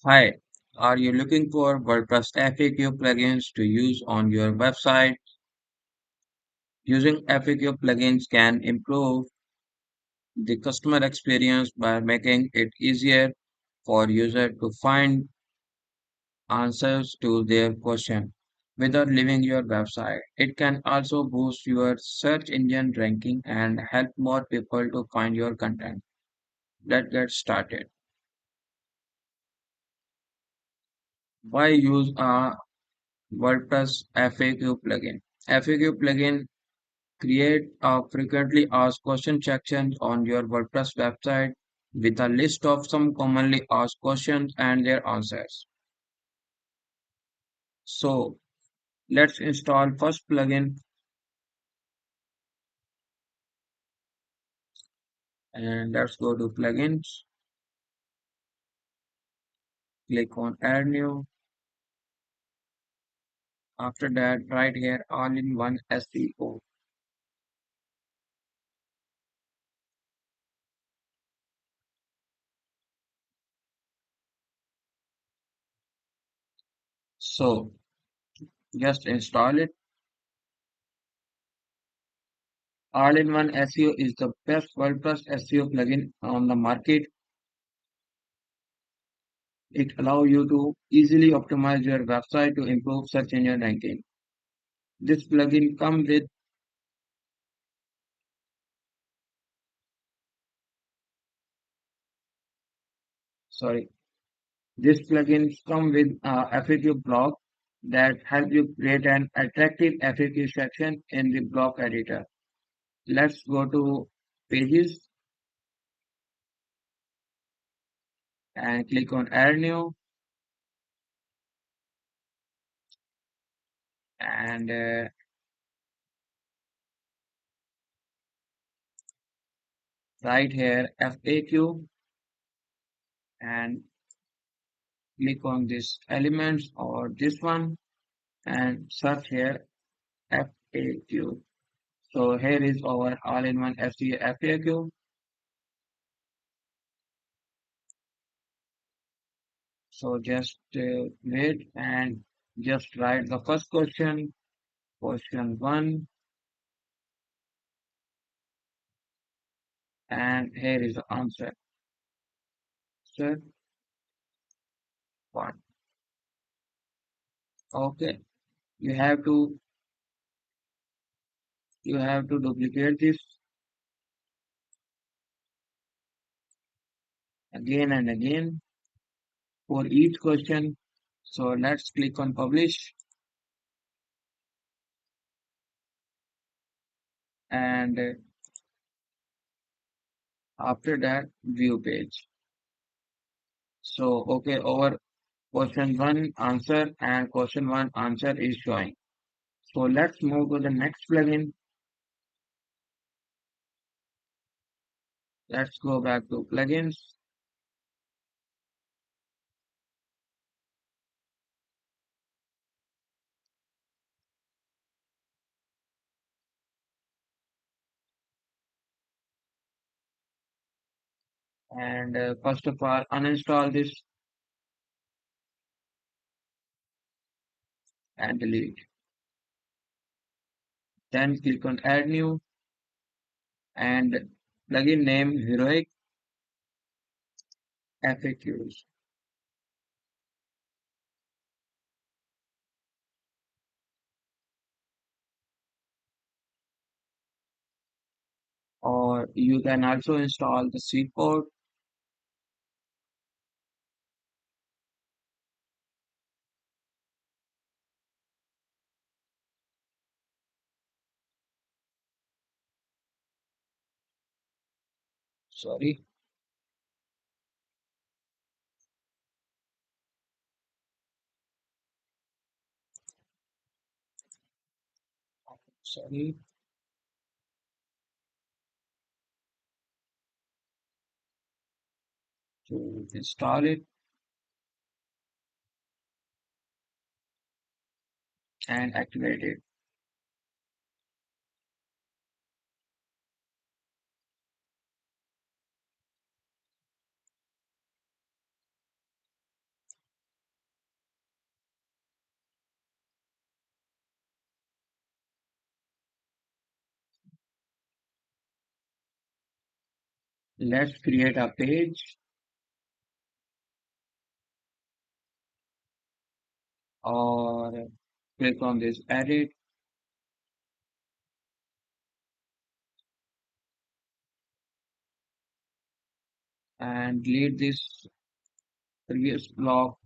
Hi, are you looking for WordPress FAQ plugins to use on your website? Using FAQ plugins can improve the customer experience by making it easier for users to find answers to their question without leaving your website. It can also boost your search engine ranking and help more people to find your content. Let's get started. Why use a WordPress FAQ plugin? FAQ plugin create a frequently asked question section on your WordPress website with a list of some commonly asked questions and their answers. So let's install first plugin and let's go to plugins. Click on add new. After that, right here all-in-one SEO. So just install it. All-in-one SEO is the best WordPress SEO plugin on the market. It allows you to easily optimize your website to improve search engine ranking. This plugin come with sorry this plugin come with a FAQ blog that help you create an attractive FAQ section in the blog editor. Let's go to pages and click on add new and right here FAQ and click on this elements or this one and search here FAQ. So here is our all-in-one SEO FAQ. So just wait and just write the first question, question one, and here is the answer. Answer one. Okay, you have to duplicate this again and again for each question. So let's click on publish and after that view page. So okay, over question one answer and question one answer is showing. So let's move to the next plugin. Let's go back to plugins and first of all uninstall this and delete. Then click on add new and plugin name heroic FAQs. Or you can also install the C code. Sorry, sorry. To install it and activate it. Let's create a page or click on this edit and delete this previous block.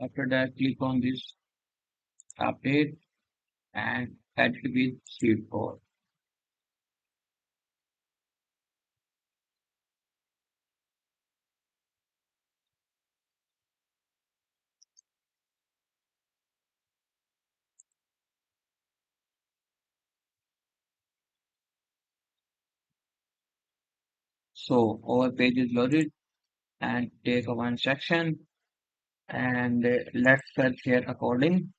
After that, click on this update and edit with sheet 4. So our page is loaded and take a one section and let's search here according.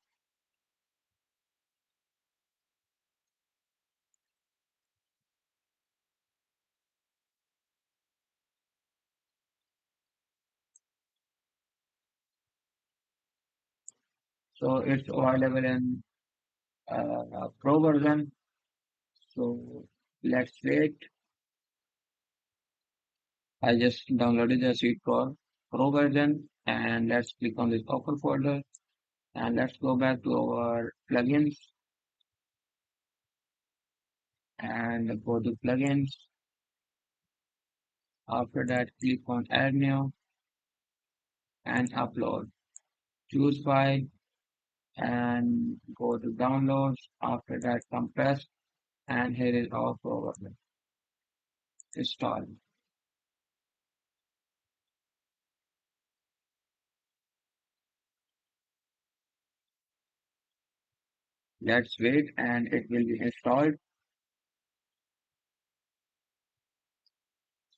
So it's available in Pro version. So let's wait. I just downloaded the sheet for Pro version and let's click on this open folder and let's go back to our plugins and go to plugins. After that, click on add new and upload. Choose file and go to downloads. After that, compress and here is our Pro version installed. Let's wait and it will be installed.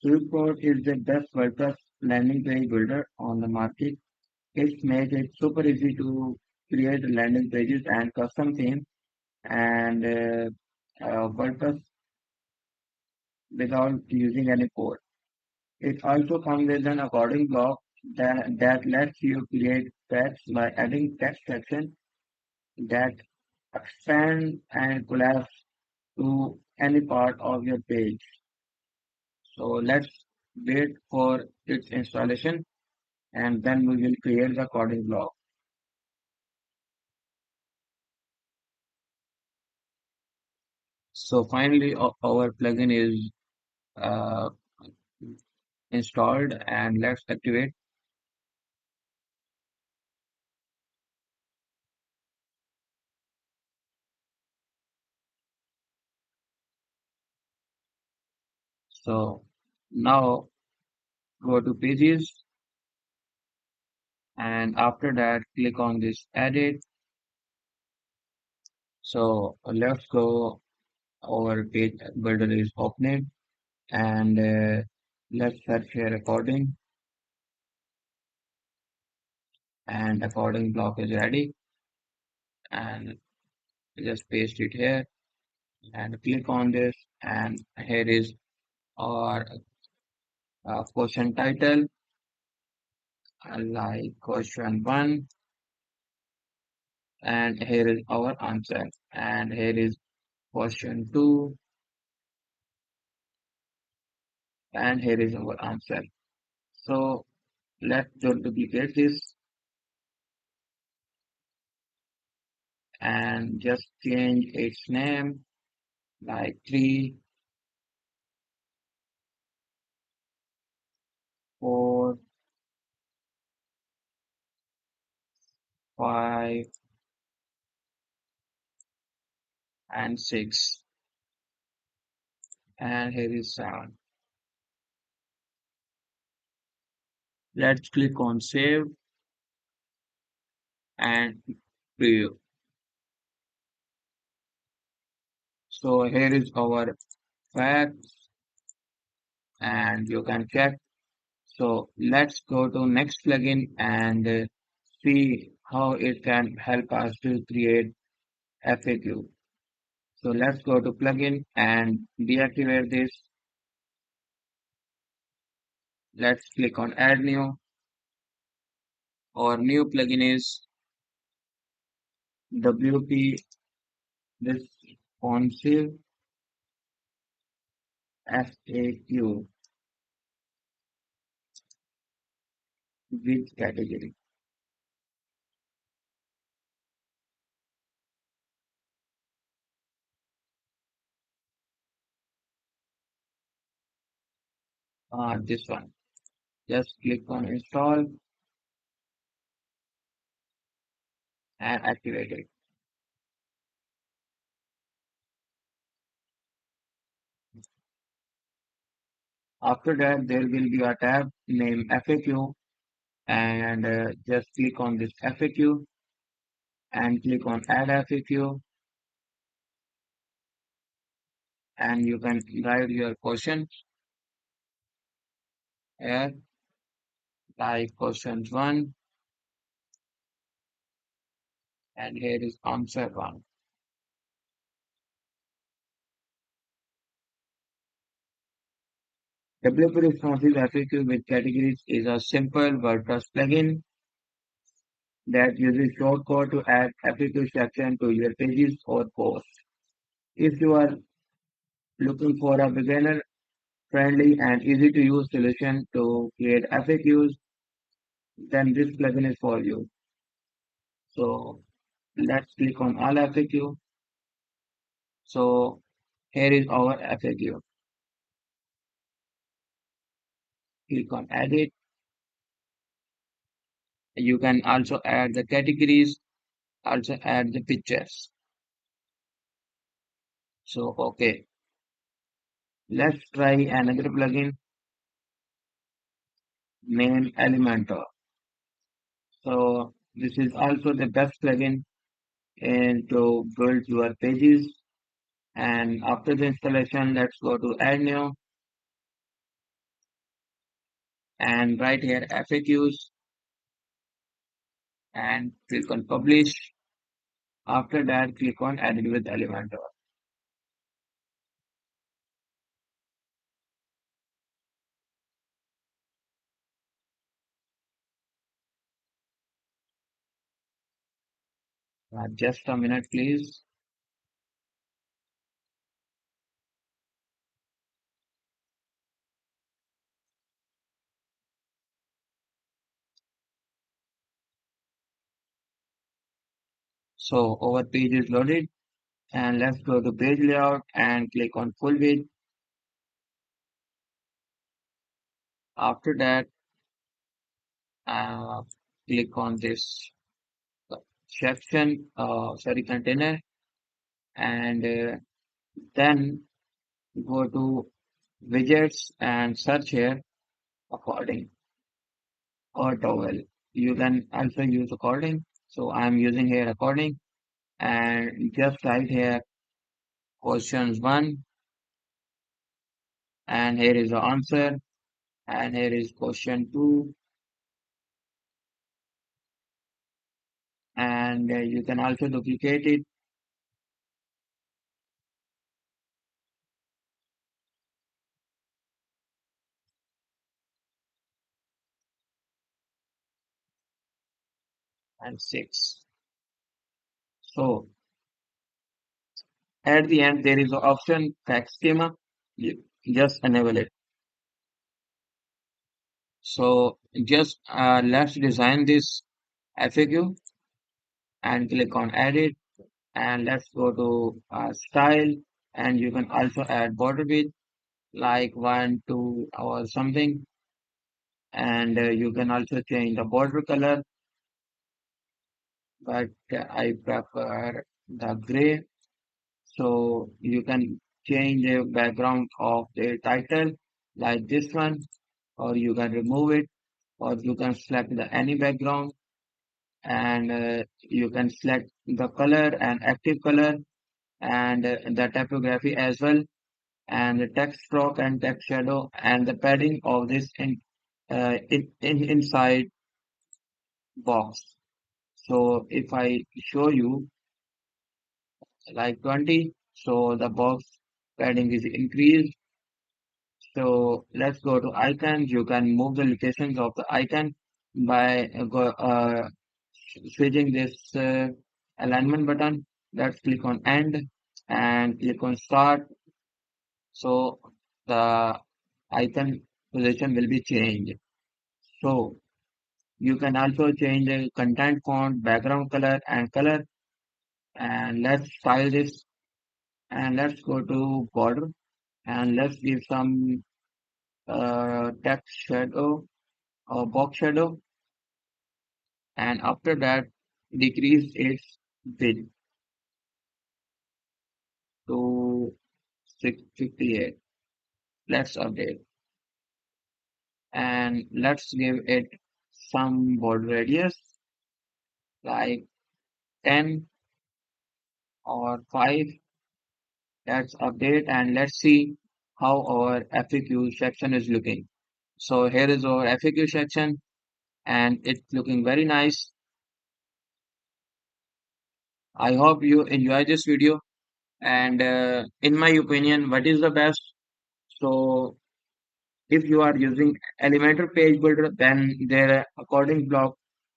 Swiftport is the best WordPress landing page builder on the market. It makes it super easy to create landing pages and custom themes and WordPress without using any code. It also comes with an according block that lets you create text by adding text section that expand and collapse to any part of your page. So let's wait for its installation and then we will create the coding block. So finally our plugin is uh, installed and let's activate. So now go to pages and after that click on this edit. So let's go, our page builder is opening and let's search here according and according block is ready and just paste it here and click on this and here is our question title like question 1 and here is our answer and here is question 2 and here is our answer. So let's duplicate this and just change its name like 3, 4, 5 and 6 and here is 7. Let's click on save and preview. So here is our facts and you can check. So let's go to next plugin and see how it can help us to create FAQ. So let's go to plugin and deactivate this. Let's click on add new. Our new plugin is WP responsive FAQ with category. This one. Just click on install and activate it. After that, there will be a tab named FAQ and just click on this FAQ and click on add FAQ and you can write your question here like questions 1 and here is answer 1. WP Responsive FAQ with categories is a simple WordPress plugin that uses shortcode to add FAQ section to your pages or posts. If you are looking for a beginner friendly and easy to use solution to create FAQs, then this plugin is for you. So let's click on all FAQ. So here is our FAQ. Click on edit. You can also add the categories, also add the pictures. So okay, let's try another plugin named Elementor. So this is also the best plugin and to build your pages. And after the installation, let's go to add new and right here FAQs and click on publish. After that, click on edit with Elementor. Just a minute, please. So our page is loaded and let's go to page layout and click on full width. After that, uh, click on this section, container, and then go to widgets and search here according or towel. You can also use according. So I'm using here according and just write here questions 1 and here is the answer and here is question 2 and you can also duplicate it and 6. So at the end there is an option text schema. You just enable it. So just let's design this FAQ and click on edit and let's go to style and you can also add border width like 1 2 or something and you can also change the border color but I prefer the gray. So you can change the background of the title like this one, or you can remove it, or you can select the any background and you can select the color and active color and the typography as well and the text stroke and text shadow and the padding of this inside box. So if I show you like 20, so the box padding is increased. So let's go to icons. You can move the locations of the icon by switching this alignment button. Let's click on end and click on start. So the icon position will be changed. So you can also change the content font, background color and color. And let's style this and let's go to border and let's give some text shadow or box shadow, and after that decrease its width to 658. Let's update and let's give it some border radius like 10 or 5. Let's update and let's see how our FAQ section is looking. So here is our FAQ section and it's looking very nice. I hope you enjoy this video, and in my opinion, what is the best? So if you are using Elementor page builder, then their according block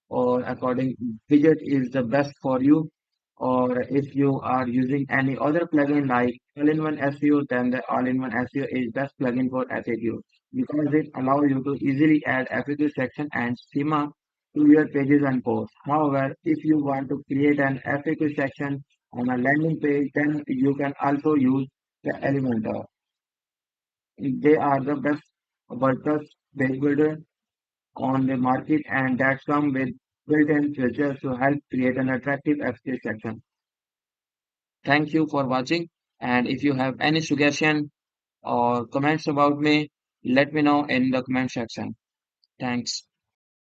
or according widget is the best for you. Or if you are using any other plugin like all-in-one SEO, then the all-in-one SEO is best plugin for FAQ because it allows you to easily add FAQ section and schema to your pages and posts. However, if you want to create an FAQ section on a landing page, then you can also use the Elementor. They are the best WordPress page builder on the market, and that come with built-in features to help create an attractive FAQ section. Thank you for watching, and if you have any suggestion or comments about me, let me know in the comment section. Thanks.